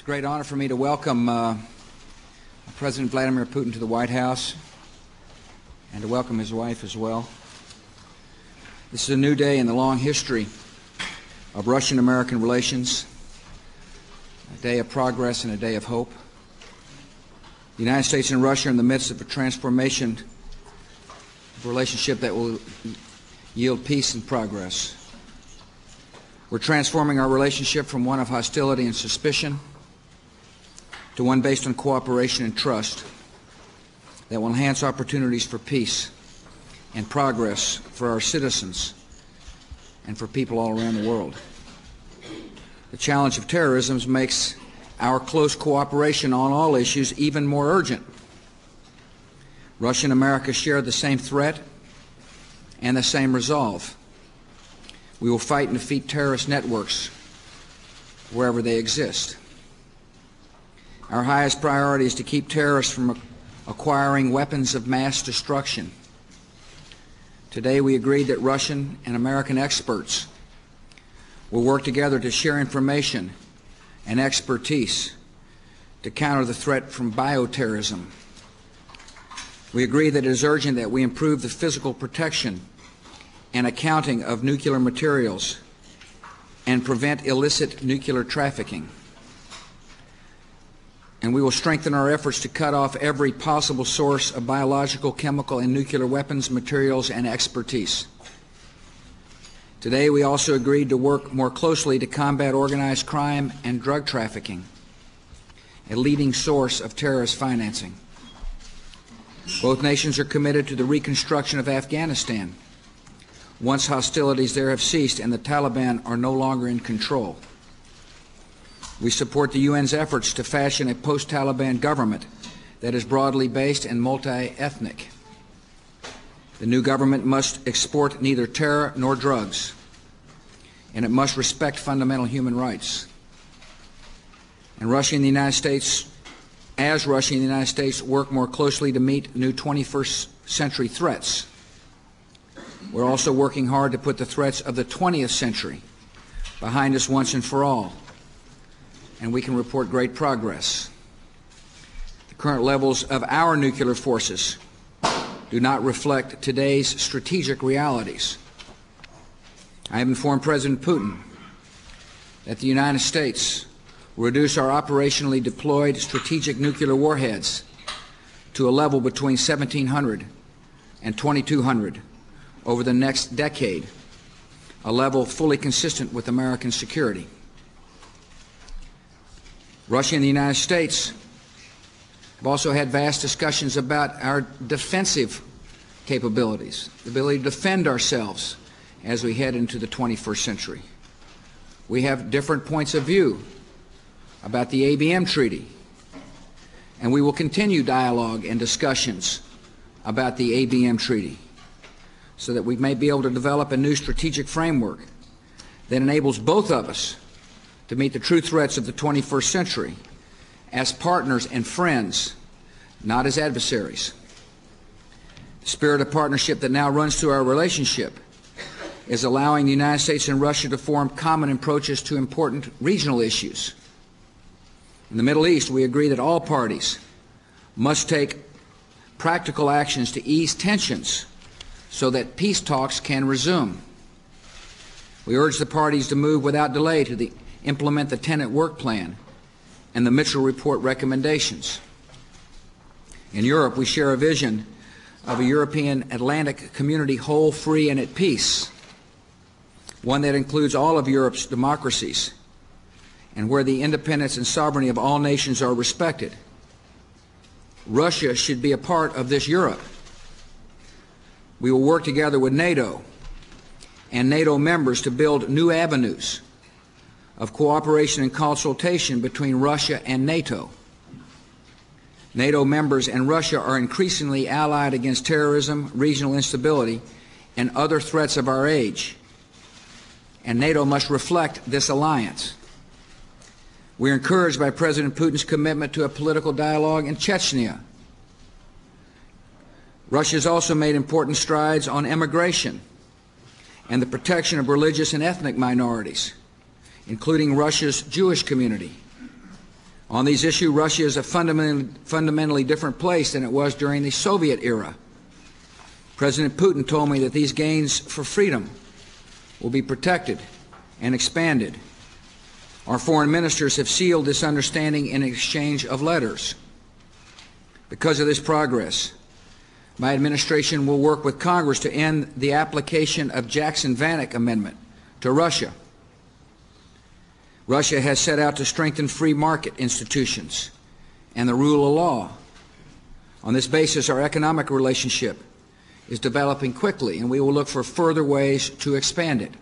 It's a great honor for me to welcome President Vladimir Putin to the White House and to welcome his wife as well. This is a new day in the long history of Russian-American relations, a day of progress and a day of hope. The United States and Russia are in the midst of a transformation of a relationship that will yield peace and progress. We're transforming our relationship from one of hostility and suspicion to one based on cooperation and trust that will enhance opportunities for peace and progress for our citizens and for people all around the world. The challenge of terrorism makes our close cooperation on all issues even more urgent. Russia and America share the same threat and the same resolve. We will fight and defeat terrorist networks wherever they exist. Our highest priority is to keep terrorists from acquiring weapons of mass destruction. Today we agreed that Russian and American experts will work together to share information and expertise to counter the threat from bioterrorism. We agree that it is urgent that we improve the physical protection and accounting of nuclear materials and prevent illicit nuclear trafficking. And we will strengthen our efforts to cut off every possible source of biological, chemical, and nuclear weapons, materials, and expertise. Today, we also agreed to work more closely to combat organized crime and drug trafficking, a leading source of terrorist financing. Both nations are committed to the reconstruction of Afghanistan once hostilities there have ceased and the Taliban are no longer in control. We support the UN's efforts to fashion a post-Taliban government that is broadly based and multi-ethnic. The new government must export neither terror nor drugs, and it must respect fundamental human rights. And Russia and the United States, as Russia and the United States work more closely to meet new 21st century threats, we're also working hard to put the threats of the 20th century behind us once and for all. And we can report great progress. The current levels of our nuclear forces do not reflect today's strategic realities. I have informed President Putin that the United States will reduce our operationally deployed strategic nuclear warheads to a level between 1,700 and 2,200 over the next decade, a level fully consistent with American security. Russia and the United States have also had vast discussions about our defensive capabilities, the ability to defend ourselves as we head into the 21st century. We have different points of view about the ABM Treaty, and we will continue dialogue and discussions about the ABM Treaty so that we may be able to develop a new strategic framework that enables both of us to meet the true threats of the 21st century as partners and friends, not as adversaries. The spirit of partnership that now runs through our relationship is allowing the United States and Russia to form common approaches to important regional issues. In the Middle East, we agree that all parties must take practical actions to ease tensions so that peace talks can resume. We urge the parties to move without delay to implement the Tenet Work Plan and the Mitchell Report recommendations. In Europe, we share a vision of a European Atlantic community whole, free, and at peace, one that includes all of Europe's democracies and where the independence and sovereignty of all nations are respected. Russia should be a part of this Europe. We will work together with NATO and NATO members to build new avenues of cooperation and consultation between Russia and NATO. NATO members and Russia are increasingly allied against terrorism, regional instability, and other threats of our age, and NATO must reflect this alliance. We are encouraged by President Putin's commitment to a political dialogue in Chechnya. Russia has also made important strides on immigration and the protection of religious and ethnic minorities, including Russia's Jewish community. On these issues, Russia is a fundamentally different place than it was during the Soviet era. President Putin told me that these gains for freedom will be protected and expanded. Our foreign ministers have sealed this understanding in exchange of letters. Because of this progress, my administration will work with Congress to end the application of Jackson-Vanik Amendment to Russia. Russia has set out to strengthen free market institutions and the rule of law. On this basis, our economic relationship is developing quickly, and we will look for further ways to expand it.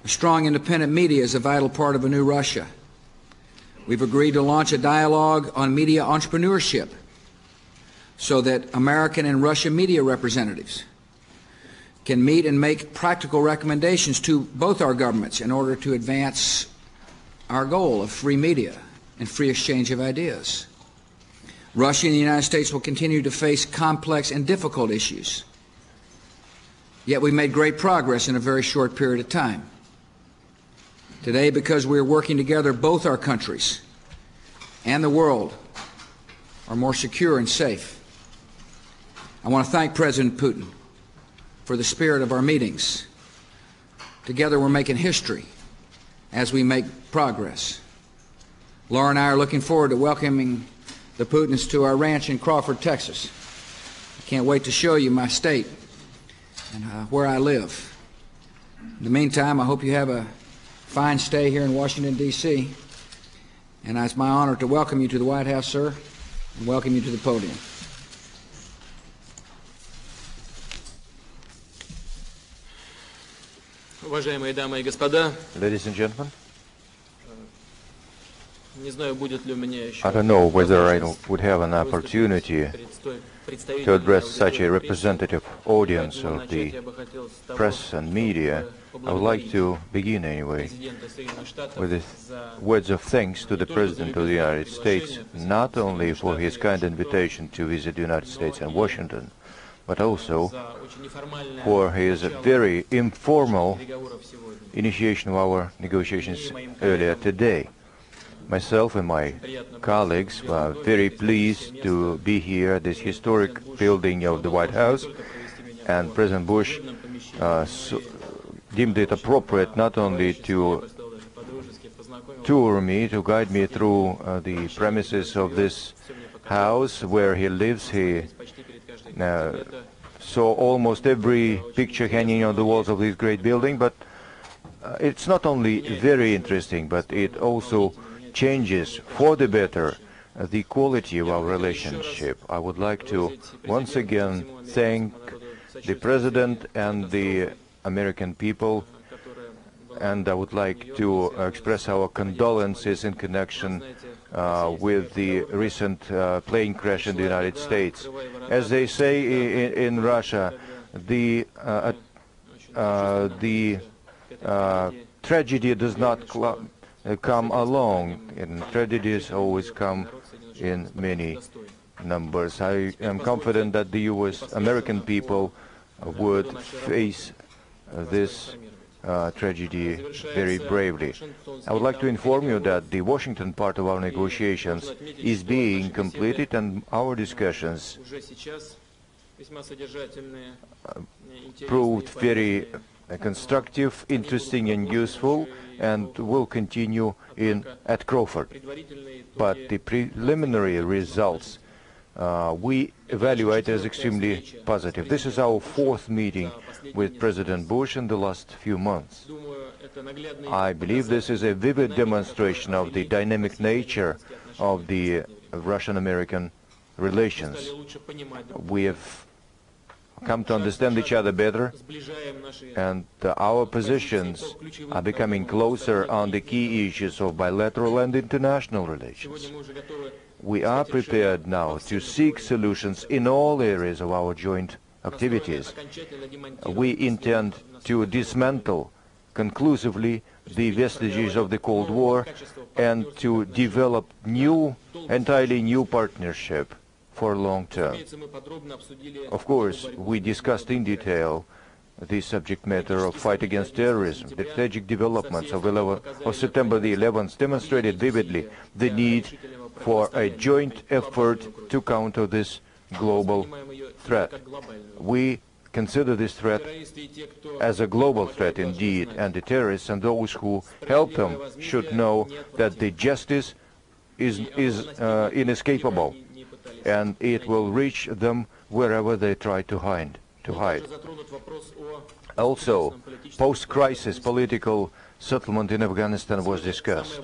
A strong independent media is a vital part of a new Russia. We've agreed to launch a dialogue on media entrepreneurship so that American and Russian media representatives can meet and make practical recommendations to both our governments in order to advance our goal of free media and free exchange of ideas. Russia and the United States will continue to face complex and difficult issues. Yet we made great progress in a very short period of time. Today, because we are working together, both our countries and the world are more secure and safe. I want to thank President Putin for the spirit of our meetings. Together we're making history as we make progress. Laura and I are looking forward to welcoming the Putins to our ranch in Crawford, Texas. I can't wait to show you my state and where I live. In the meantime, I hope you have a fine stay here in Washington, D.C. And it's my honor to welcome you to the White House, sir, and welcome you to the podium. Уважаемые дамы и господа, Ladies and gentlemen, не знаю, будет ли у меня еще I don't know whether I would have an opportunity to address such a representative audience of the press and media. I would like to begin anyway with the words of thanks to the President of the United States, not only for his kind invitation to visit the United States and Washington, but also for his very informal initiation of our negotiations earlier today. Myself and my colleagues are very pleased to be here at this historic building of the White House, and President Bush deemed it appropriate not only to tour me, to guide me through the premises of this house where he lives. He saw almost every picture hanging on the walls of this great building, but it's not only very interesting, but it also changes for the better the quality of our relationship. I would like to once again thank the President and the American people, and I would like to express our condolences in connection with the recent plane crash in the United States. As they say in Russia, the tragedy does not come alone, and tragedies always come in many numbers. I am confident that the American people would face this tragedy very bravely. I would like to inform you that the Washington part of our negotiations is being completed, and our discussions proved very constructive, interesting and useful, and will continue at Crawford. But the preliminary results we evaluate as extremely positive. This is our fourth meeting with President Bush in the last few months. I believe this is a vivid demonstration of the dynamic nature of the Russian-American relations. We have come to understand each other better, and our positions are becoming closer on the key issues of bilateral and international relations. We are prepared now to seek solutions in all areas of our joint activities. We intend to dismantle conclusively the vestiges of the Cold War and to develop entirely new partnership for long term. Of course, we discussed in detail the subject matter of fight against terrorism. The tragic developments of September the 11th demonstrated vividly the need for a joint effort to counter this global threat. We consider this threat as a global threat indeed, and the terrorists and those who help them should know that the justice is inescapable, and it will reach them wherever they try to hide. Also, post-crisis political settlement in Afghanistan was discussed.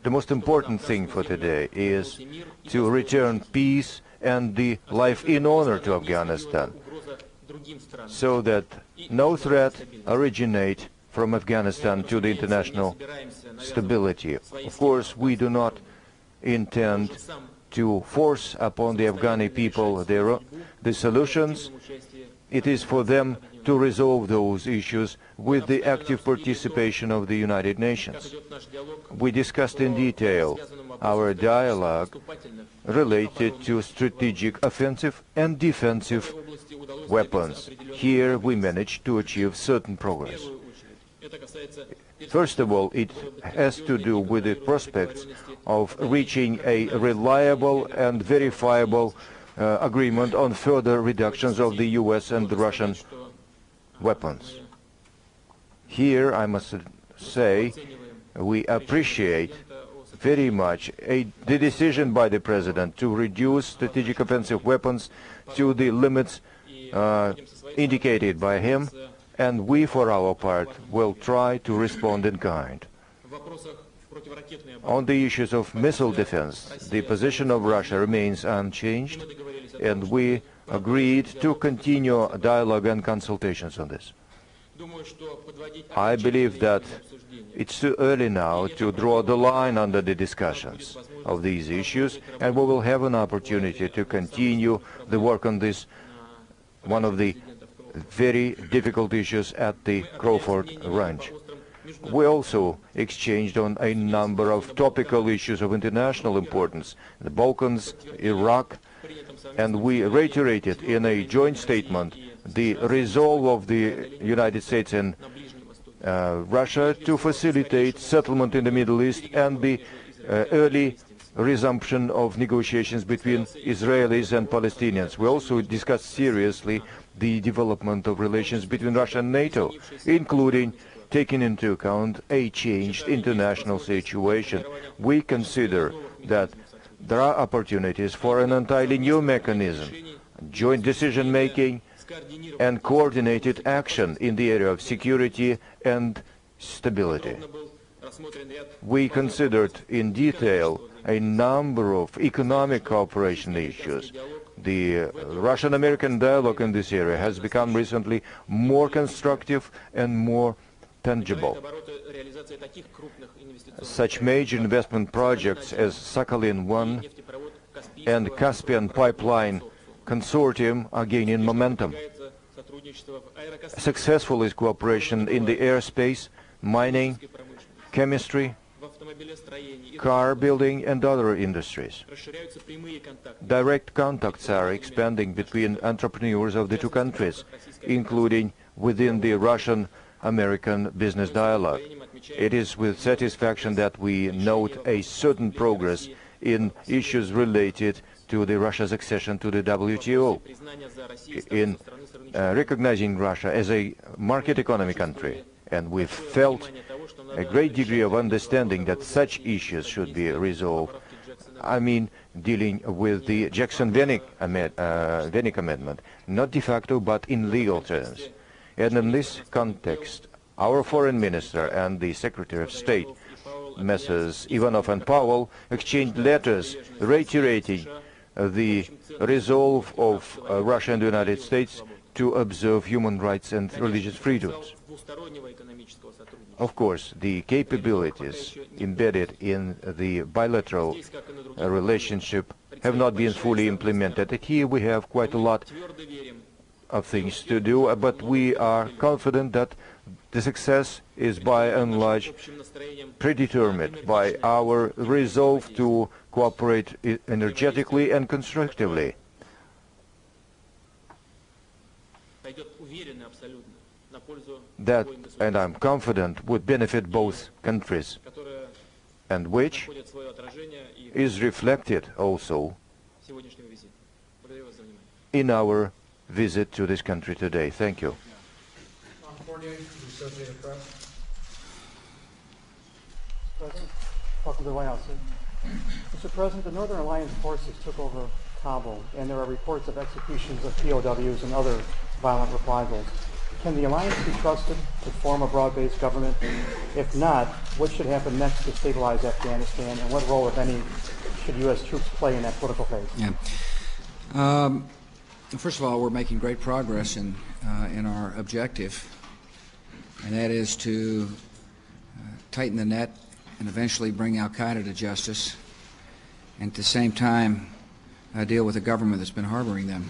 The most important thing for today is to return peace and the life in honor to Afghanistan, so that no threat originate from Afghanistan to the international stability. Of course, we do not intend to force upon the Afghani people the solutions. It is for them to resolve those issues with the active participation of the United Nations. We discussed in detail our dialogue related to strategic offensive and defensive weapons. Here we managed to achieve certain progress. First of all, it has to do with the prospects of reaching a reliable and verifiable agreement on further reductions of the US and the Russian weapons. Here, I must say, we appreciate very much the decision by the President to reduce strategic offensive weapons to the limits indicated by him, and we, for our part, will try to respond in kind. On the issues of missile defense, the position of Russia remains unchanged, and we agreed to continue dialogue and consultations on this. I believe that it's too early now to draw the line under the discussions of these issues, and we will have an opportunity to continue the work on this, one of the very difficult issues at the Crawford Ranch. We also exchanged on a number of topical issues of international importance, the Balkans, Iraq, and we reiterated in a joint statement the resolve of the United States and Russia to facilitate settlement in the Middle East and the early resumption of negotiations between Israelis and Palestinians. We also discussed seriously the development of relations between Russia and NATO, including taking into account a changed international situation. We consider that there are opportunities for an entirely new mechanism, joint decision-making and coordinated action in the area of security and stability. We considered in detail a number of economic cooperation issues. The Russian-American dialogue in this area has become recently more constructive and more tangible. Such major investment projects as Sakhalin-1 and Caspian Pipeline Consortium are gaining momentum. Successful is cooperation in the airspace, mining, chemistry, car building and other industries. Direct contacts are expanding between entrepreneurs of the two countries, including within the Russian-American business dialogue. It is with satisfaction that we note a certain progress in issues related to the Russia's accession to the WTO, in recognizing Russia as a market economy country, and we felt a great degree of understanding that such issues should be resolved. I mean, dealing with the Jackson-Vanik Amendment, not de facto but in legal terms. And in this context, our Foreign Minister and the Secretary of State, Messrs. Ivanov and Powell, exchanged letters reiterating the resolve of Russia and the United States to observe human rights and religious freedoms. Of course, the capabilities embedded in the bilateral relationship have not been fully implemented. And here we have quite a lot of things to do, but we are confident that the success is by and large predetermined by our resolve to cooperate energetically and constructively. that, and I'm confident, would benefit both countries, and which is reflected also in our visit to this country today. Thank you. Talk to the White House. Mr. President, the Northern Alliance forces took over Kabul, and there are reports of executions of POWs and other violent reprisals. Can the alliance be trusted to form a broad-based government? If not, what should happen next to stabilize Afghanistan, and what role, if any, should U.S. troops play in that political phase? Yeah. First of all, we're making great progress in our objective, and that is to tighten the net and eventually bring al-Qaeda to justice, and at the same time deal with the government that's been harboring them.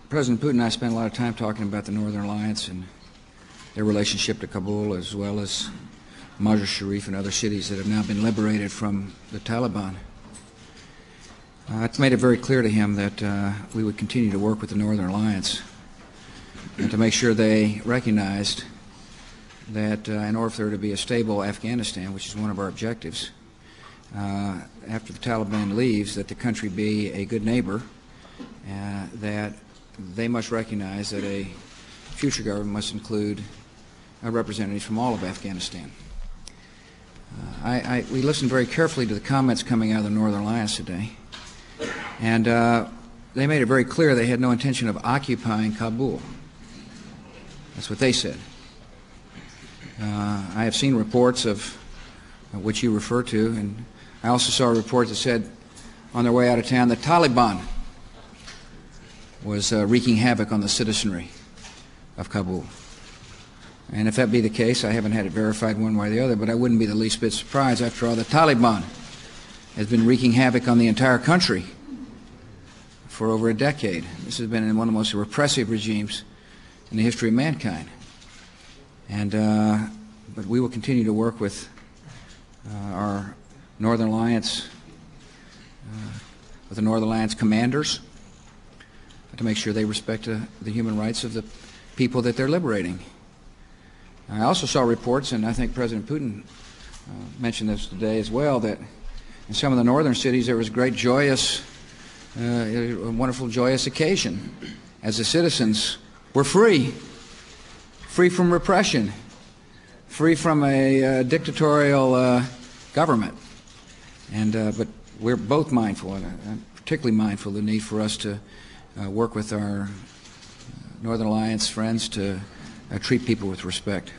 President Putin and I spent a lot of time talking about the Northern Alliance and their relationship to Kabul, as well as Mazar-i-Sharif and other cities that have now been liberated from the Taliban. It's made it very clear to him that we would continue to work with the Northern Alliance and to make sure they recognized that in order for there to be a stable Afghanistan, which is one of our objectives, after the Taliban leaves, that the country be a good neighbor, that they must recognize that a future government must include representatives from all of Afghanistan. We listened very carefully to the comments coming out of the Northern Alliance today, and they made it very clear they had no intention of occupying Kabul. That's what they said. I have seen reports of which you refer to, and I also saw a report that said on their way out of town the Taliban was wreaking havoc on the citizenry of Kabul. And if that be the case, I haven't had it verified one way or the other, but I wouldn't be the least bit surprised. After all, the Taliban has been wreaking havoc on the entire country for over a decade. This has been one of the most repressive regimes in the history of mankind. And but we will continue to work with our Northern Alliance, with the Northern Alliance commanders, to make sure they respect the human rights of the people that they're liberating. I also saw reports, and I think President Putin mentioned this today as well, that in some of the northern cities there was great joyous, a wonderful joyous occasion as the citizens were free from repression, free from a dictatorial government. And but we're both mindful, and I'm particularly mindful of the need for us to work with our Northern Alliance friends to treat people with respect.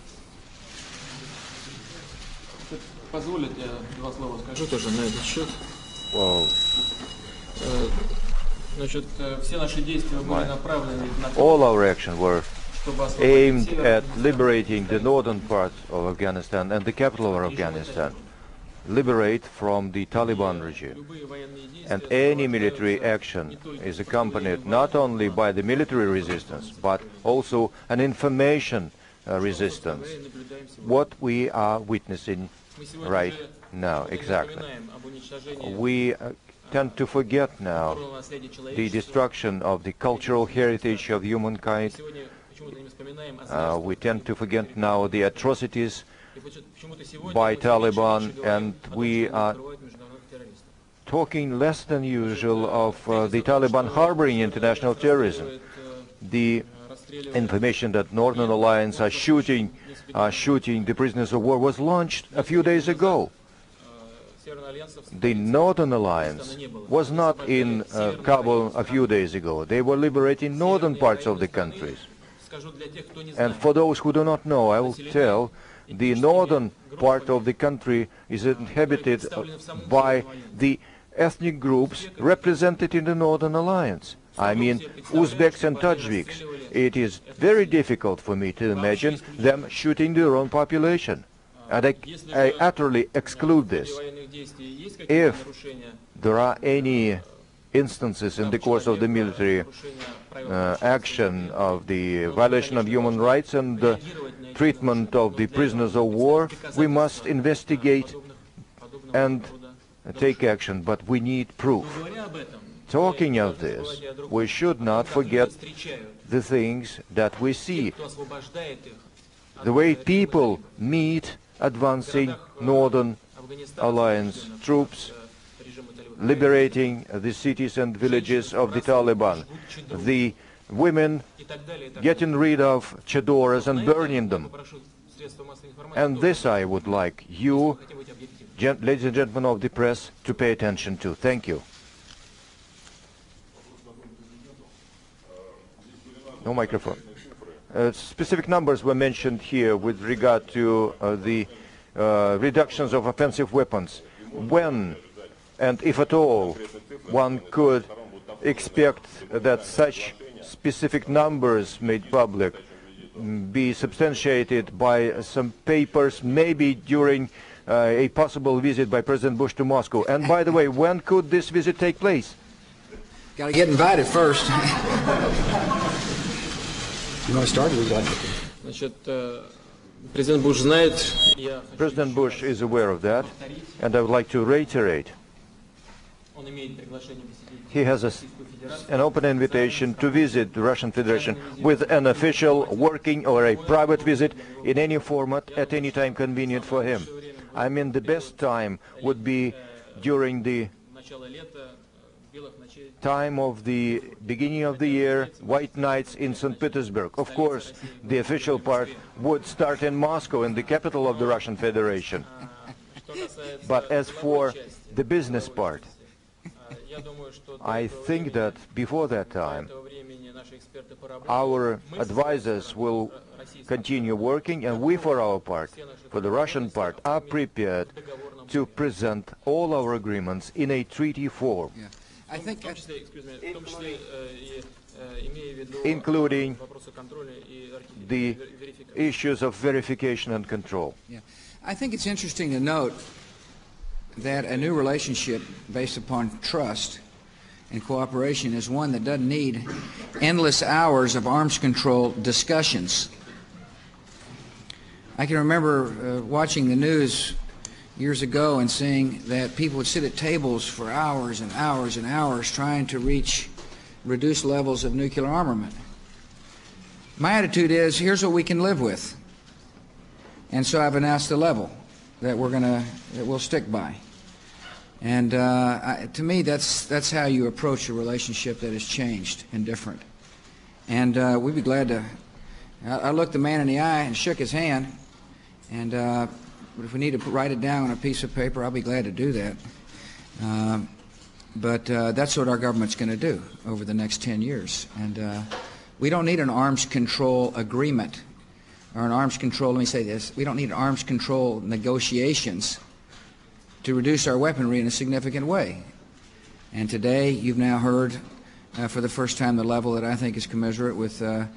Позволите, два слова скажу тоже на этот счет. Well, Значит, все наши действия были направлены на all our actions were aimed at liberating the northern part of Afghanistan and the capital of Afghanistan, liberate from the Taliban regime. And any military action is accompanied not only by the military resistance, but also an information resistance. What we are witnessing right now, exactly. We tend to forget now the destruction of the cultural heritage of humankind. We tend to forget now the atrocities by Taliban, and we are talking less than usual of the Taliban harboring international terrorism. The information that Northern Alliance are shooting the prisoners of war was launched a few days ago. The Northern Alliance was not in Kabul a few days ago. They were liberating northern parts of the countries. And for those who do not know, I will tell, the northern part of the country is inhabited by the ethnic groups represented in the Northern Alliance. I mean Uzbeks and Tajiks. It is very difficult for me to imagine them shooting their own population. And I utterly exclude this. If there are any instances in the course of the military action of the violation of human rights and the treatment of the prisoners of war, we must investigate and take action, but we need proof. talking of this, we should not forget the things that we see. The way people meet advancing Northern Alliance troops, liberating the cities and villages of the Taliban, the women getting rid of chadoras and burning them. And this I would like you, ladies and gentlemen of the press, to pay attention to. Thank you. No microphone. Specific numbers were mentioned here with regard to the reductions of offensive weapons. When, and if at all, one could expect that such specific numbers made public be substantiated by some papers, maybe during a possible visit by President Bush to Moscow? And by the way, when could this visit take place? Got to get invited first. You want to start? President Bush is aware of that, and I would like to reiterate. He has an open invitation to visit the Russian Federation with an official, working, or a private visit in any format at any time convenient for him. I mean, the best time would be during the time of the beginning of the year, White Nights in St. Petersburg. Of course, the official part would start in Moscow, in the capital of the Russian Federation. But as for the business part, I think that before that time, our advisors will continue working, and we, for our part, for the Russian part, are prepared to present all our agreements in a treaty form. Yeah. I think, including the issues of verification and control. Yeah. I think it's interesting to note that a new relationship based upon trust and cooperation is one that doesn't need endless hours of arms control discussions. I can remember watching the news years ago and seeing that people would sit at tables for hours and hours and hours trying to reach reduced levels of nuclear armament. My attitude is, here's what we can live with. And so I've announced a level that we'll stick by. And to me, that's how you approach a relationship that has changed and different. And we'd be glad to. I looked the man in the eye and shook his hand. And but if we need to write it down on a piece of paper, I'll be glad to do that. But that's what our government's going to do over the next 10 years. And we don't need an arms control agreement or an arms control, let me say this, we don't need arms control negotiations to reduce our weaponry in a significant way. And today you've now heard for the first time the level that I think is commensurate with the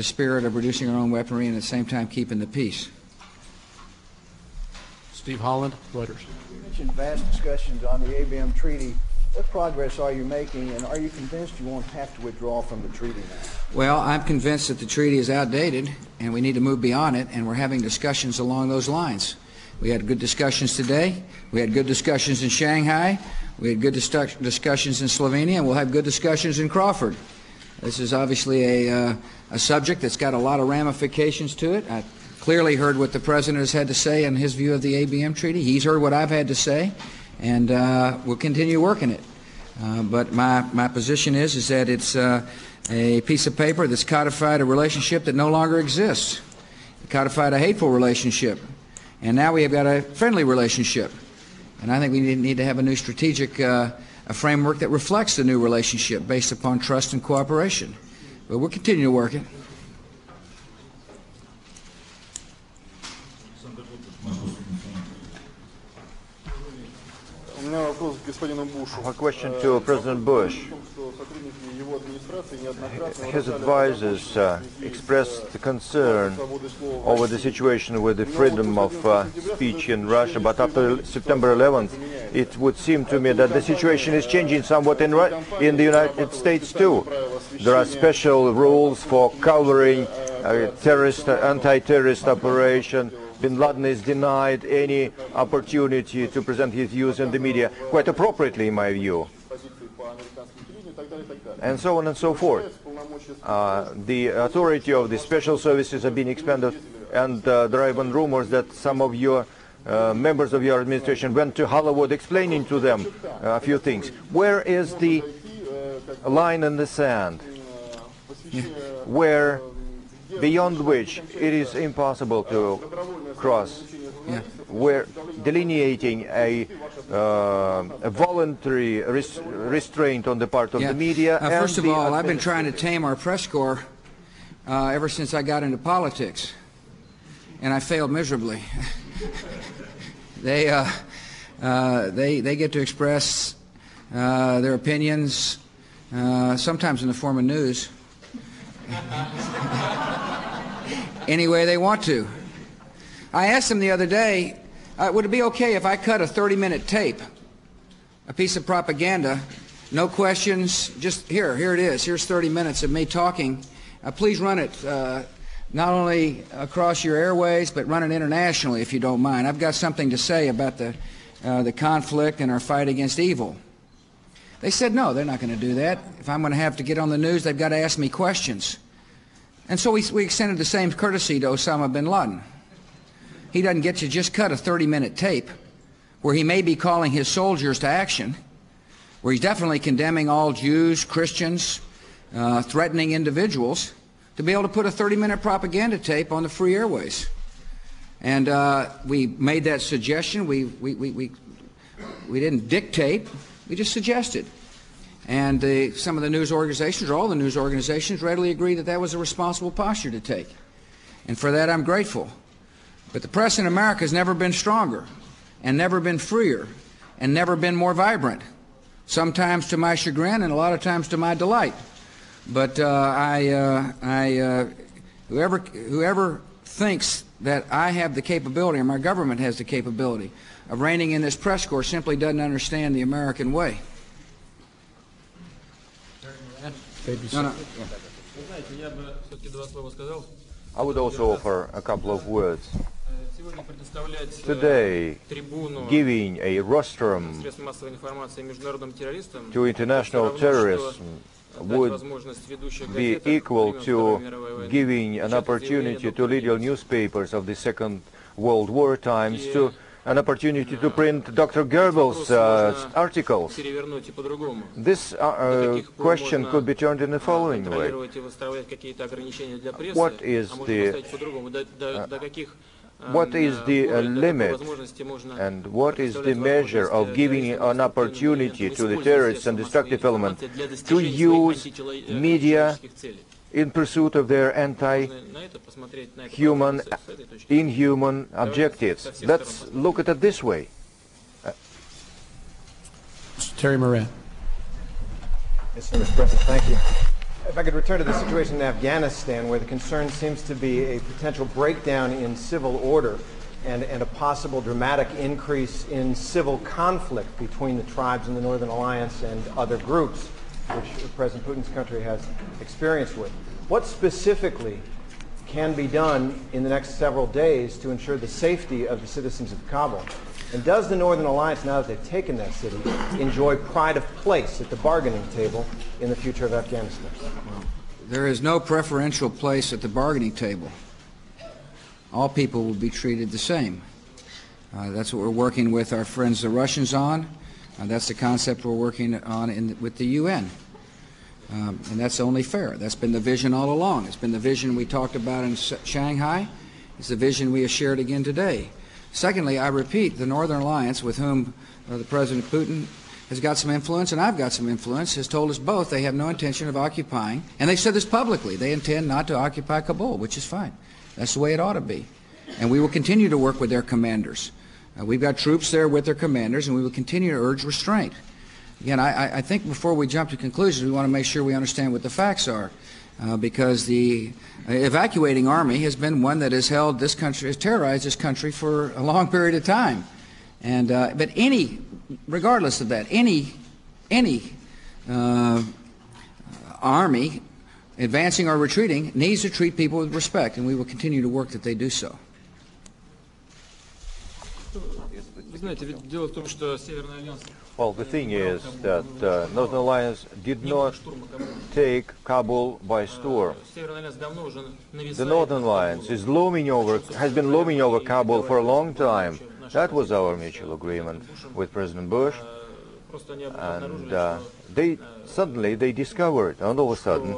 spirit of reducing our own weaponry and at the same time keeping the peace. Steve Holland, Reuters. You mentioned vast discussions on the ABM treaty. What progress are you making, and are you convinced you won't have to withdraw from the treaty now? Well, I'm convinced that the treaty is outdated and we need to move beyond it, and we're having discussions along those lines. We had good discussions today. We had good discussions in Shanghai. We had good discussions in Slovenia, and we'll have good discussions in Crawford. This is obviously a subject that's got a lot of ramifications to it. I clearly heard what the President has had to say in his view of the ABM treaty. He's heard what I've had to say, and we'll continue working it. But my position is that it's a piece of paper that's codified a relationship that no longer exists. It codified a hateful relationship. And now we have got a friendly relationship. And I think we need to have a new strategic a framework that reflects the new relationship based upon trust and cooperation. But we'll continue to work it. A question to President Bush. His advisors expressed the concern over the situation with the freedom of speech in Russia, but after September 11th, it would seem to me that the situation is changing somewhat in the United States too. There are special rules for covering anti-terrorist operation. Bin Laden is denied any opportunity to present his views in the media, quite appropriately in my view. and so on and so forth. The authority of the special services have been expanded, and there have been rumors that some of your members of your administration went to Hollywood explaining to them a few things. Where is the line in the sand where beyond which it is impossible to cross, where delineating a voluntary restraint on the part of the media? First of all, I've been trying to tame our press corps ever since I got into politics, and I failed miserably. They get to express their opinions, sometimes in the form of news, any way they want to. I asked them the other day, would it be okay if I cut a 30-minute tape, a piece of propaganda, no questions, just here it is, here's 30 minutes of me talking. Please run it not only across your airways, but run it internationally if you don't mind. I've got something to say about the conflict and our fight against evil. They said no, they're not going to do that. If I'm going to have to get on the news, they've got to ask me questions. And so we extended the same courtesy to Osama bin Laden. He doesn't get to just cut a 30-minute tape where he may be calling his soldiers to action, where he's definitely condemning all Jews, Christians, threatening individuals, to be able to put a 30-minute propaganda tape on the free airways. And we made that suggestion. We didn't dictate. We just suggested. And some of the news organizations, or all the news organizations, readily agreed that that was a responsible posture to take. And for that, I'm grateful. But the press in America has never been stronger, and never been freer, and never been more vibrant. Sometimes to my chagrin, and a lot of times to my delight. But whoever thinks that I have the capability, or my government has the capability, of reigning in this press corps simply doesn't understand the American way. I would also offer a couple of words. Today, giving a rostrum to international terrorism would be equal to giving an opportunity to leading newspapers of the Second World War times to an opportunity to print Dr. Goebbels' articles. This question could be turned in the following way. What is the limit and what is the measure of giving an opportunity to the terrorists and destructive element to use media in pursuit of their anti-human, inhuman objectives? Let's look at it this way. Terry Moran. Yes, Mr. President, thank you. If I could return to the situation in Afghanistan, where the concern seems to be a potential breakdown in civil order and a possible dramatic increase in civil conflict between the tribes in the Northern Alliance and other groups, which President Putin's country has experience with. What specifically can be done in the next several days to ensure the safety of the citizens of Kabul? And does the Northern Alliance, now that they've taken that city, enjoy pride of place at the bargaining table in the future of Afghanistan? There is no preferential place at the bargaining table. All people will be treated the same. That's what we're working with our friends the Russians on. That's the concept we're working on with the UN. And that's only fair. That's been the vision all along. It's been the vision we talked about in Shanghai. It's the vision we have shared again today. Secondly, I repeat, the Northern Alliance, with whom the President Putin has got some influence, and I've got some influence, has told us both they have no intention of occupying, and they've said this publicly, they intend not to occupy Kabul, which is fine. That's the way it ought to be. And we will continue to work with their commanders. We've got troops there with their commanders, and we will continue to urge restraint. Again, I think before we jump to conclusions, we want to make sure we understand what the facts are, because the evacuating army has been one that has held this country, has terrorized this country for a long period of time. And but regardless of that, any army, advancing or retreating, needs to treat people with respect, and we will continue to work that they do so. Вы знаете, ведь дело в том, что Северный альянс Well, the thing is that Northern Alliance did not take Kabul by storm. The Northern Alliance is has been looming over Kabul for a long time. That was our mutual agreement with President Bush. And they discovered, all of a sudden,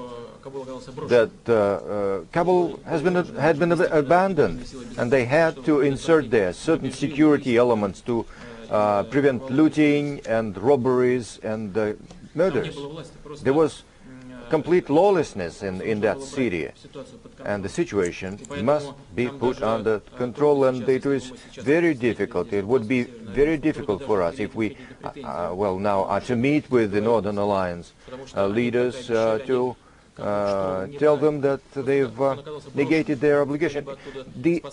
that Kabul had been abandoned, and they had to insert there certain security elements to prevent looting and robberies and murders. There was complete lawlessness in that city, and the situation must be put under control, and it is very difficult. It would be very difficult for us if we, now are to meet with the Northern Alliance leaders to tell them that they've negated their obligation. The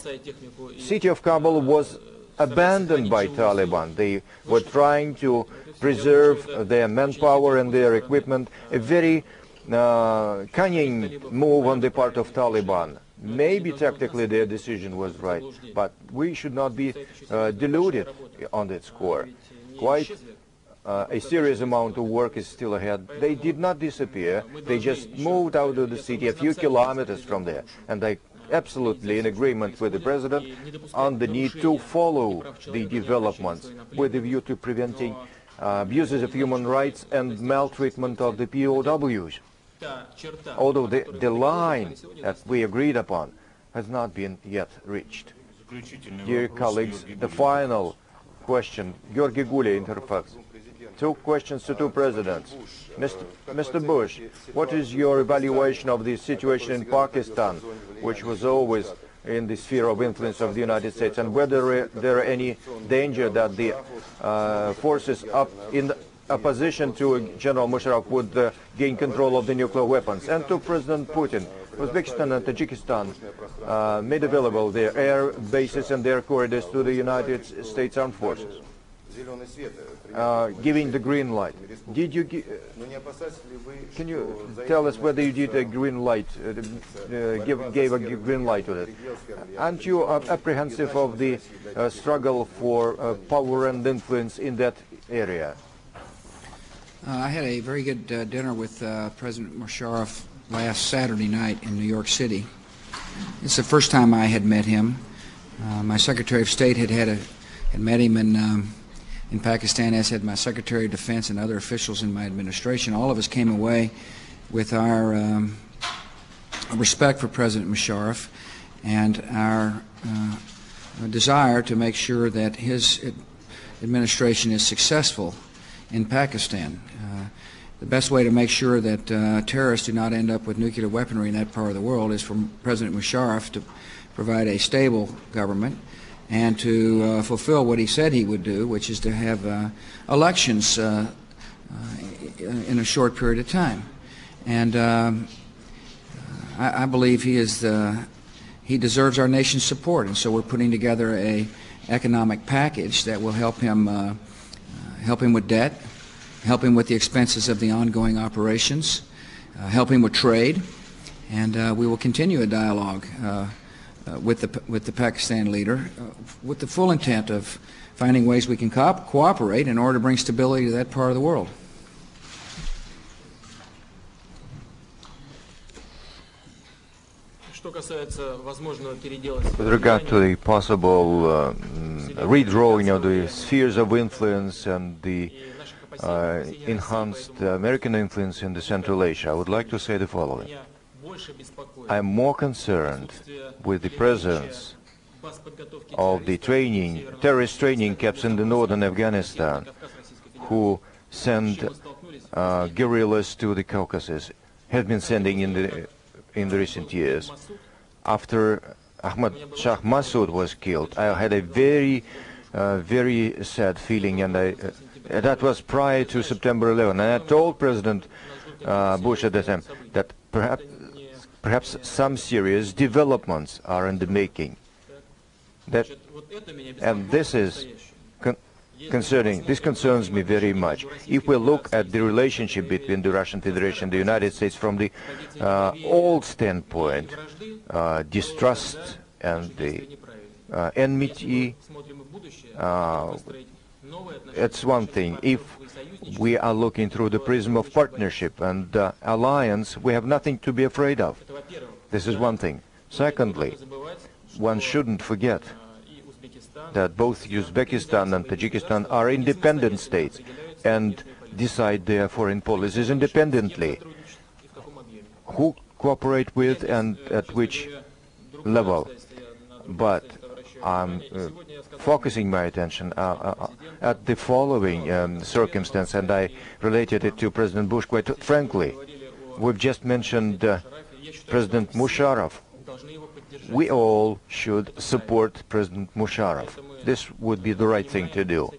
city of Kabul was abandoned by Taliban. They were trying to preserve their manpower and their equipment, a very cunning move on the part of Taliban. Maybe tactically their decision was right, but we should not be deluded on that score. Quite a serious amount of work is still ahead. They did not disappear. They just moved out of the city a few kilometers from there, and I absolutely in agreement with the President on the need to follow the developments with a view to preventing abuses of human rights and maltreatment of the POWs. Although the line that we agreed upon has not been yet reached. Dear colleagues, the final question, Georgi Gulya, Interfax. Two questions to two presidents. Mr. Bush, what is your evaluation of the situation in Pakistan, which was always in the sphere of influence of the United States, and whether there are any danger that the forces up in opposition to General Musharraf would gain control of the nuclear weapons? And to President Putin, Uzbekistan and Tajikistan made available their air bases and their corridors to the United States Armed Forces, giving the green light. Did you can you tell us whether you did a green light, gave a green light to it? Aren't you apprehensive of the struggle for power and influence in that area? I had a very good dinner with President Musharraf last Saturday night in New York City. It's the first time I had met him. My Secretary of State had met him in Pakistan, as had my Secretary of Defense and other officials in my administration. All of us came away with our respect for President Musharraf and our desire to make sure that his administration is successful in Pakistan. The best way to make sure that terrorists do not end up with nuclear weaponry in that part of the world is for President Musharraf to provide a stable government and to fulfill what he said he would do, which is to have elections in a short period of time. And I believe he deserves our nation's support, and so we're putting together an economic package that will help him with debt, help him with the expenses of the ongoing operations, help him with trade, and we will continue a dialogue with the Pakistan leader with the full intent of finding ways we can cooperate in order to bring stability to that part of the world. With regard to the possible redrawing of the spheres of influence and the enhanced American influence in the Central Asia, I would like to say the following. I am more concerned with the presence of the terrorist training camps in the northern Afghanistan, who send guerrillas to the Caucasus, have been sending in the recent years. After Ahmad Shah Massoud was killed, I had a very sad feeling, and that was prior to September 11. And I told President Bush at the time that perhaps some serious developments are in the making. And this is this concerns me very much. If we look at the relationship between the Russian Federation and the United States from the old standpoint, distrust and the enmity, it's one thing. If we are looking through the prism of partnership and alliance, we have nothing to be afraid of. This is one thing. Secondly, one shouldn't forget that both Uzbekistan and Tajikistan are independent states and decide their foreign policies independently. Who cooperate with and at which level. But I'm focusing my attention at the following circumstance, and I related it to President Bush quite frankly. We've just mentioned President Musharraf. We all should support President Musharraf. This would be the right thing to do.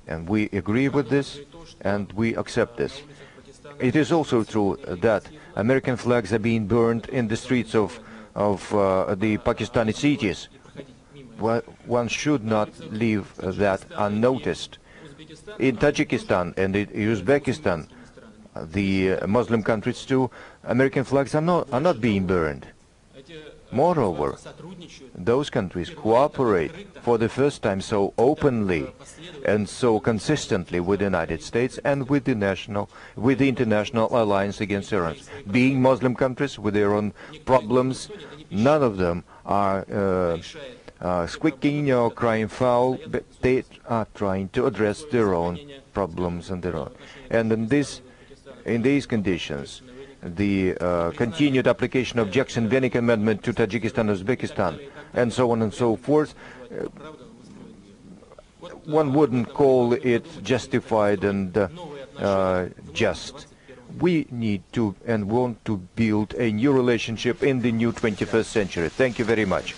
And we agree with this, and we accept this. It is also true that American flags are being burned in the streets of the Pakistani cities. One should not leave that unnoticed. In Tajikistan and in Uzbekistan, the Muslim countries too, American flags are not being burned. Moreover, those countries cooperate for the first time so openly and so consistently with the United States and with the International Alliance Against Iran. Being Muslim countries with their own problems, none of them are squeaking or crying foul, but they are trying to address their own problems and their own. And in these conditions, the continued application of Jackson-Vanik Amendment to Tajikistan, Uzbekistan, and so on and so forth, one wouldn't call it justified and just. We need to and want to build a new relationship in the new 21st century. Thank you very much.